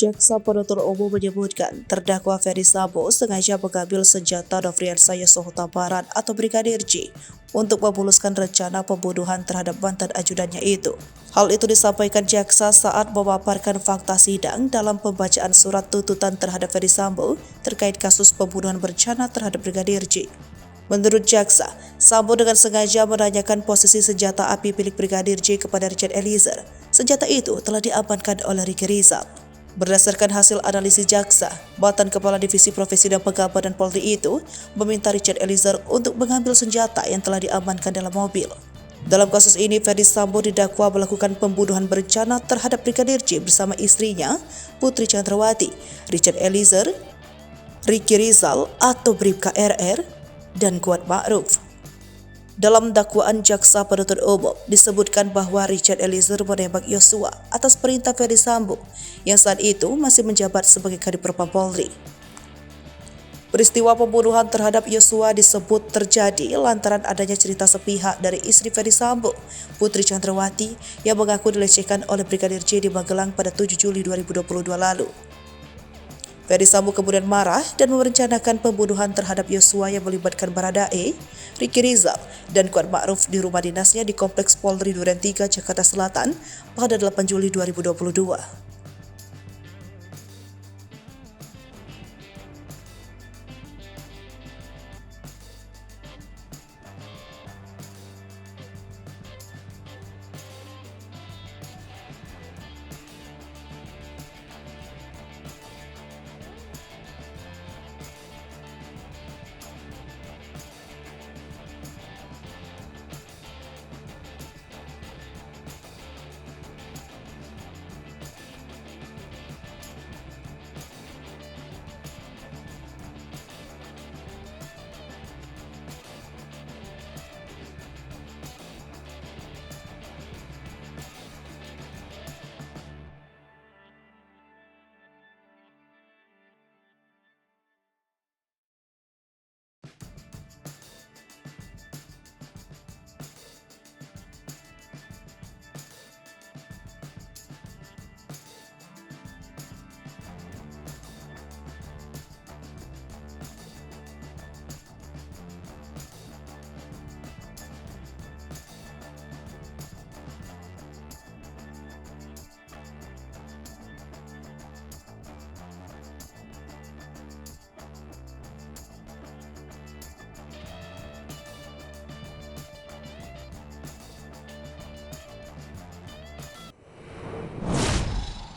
Jaksa penuntut umum menyebutkan terdakwa Ferdy Sambo sengaja mengambil senjata Nofriansah Yosua Huta Barat atau Brigadir J untuk memuluskan rencana pembunuhan terhadap mantan ajudannya itu. Hal itu disampaikan jaksa saat memaparkan fakta sidang dalam pembacaan surat tuntutan terhadap Ferdy Sambo terkait kasus pembunuhan berencana terhadap Brigadir J. Menurut jaksa, Sambo dengan sengaja menanyakan posisi senjata api milik Brigadir J kepada Richard Eliezer. Senjata itu telah diamankan oleh Ricky Rizal. Berdasarkan hasil analisis jaksa, mantan Kepala Divisi Profesi dan Pengamanan Polri itu meminta Richard Eliezer untuk mengambil senjata yang telah diamankan dalam mobil. Dalam kasus ini, Ferdy Sambo didakwa melakukan pembunuhan berencana terhadap Brigadir J bersama istrinya, Putri Chandrawati, Richard Eliezer, Ricky Rizal atau Bribka RR, dan Kuat Ma'ruf. Dalam dakwaan jaksa penuntut umum disebutkan bahwa Richard Eliezer menembak Yosua atas perintah Ferdy Sambo yang saat itu masih menjabat sebagai Kadif Propam Polri. Peristiwa pembunuhan terhadap Yosua disebut terjadi lantaran adanya cerita sepihak dari istri Ferdy Sambo, Putri Chandrawati, yang mengaku dilecehkan oleh Brigadir J di Magelang pada 7 Juli 2022 lalu. Ferdy Sambo kemudian marah dan merencanakan pembunuhan terhadap Yosua yang melibatkan Baradae, Ricky Rizal, dan Kuat Ma'ruf di rumah dinasnya di Kompleks Polri Duren 3, Jakarta Selatan pada 8 Juli 2022.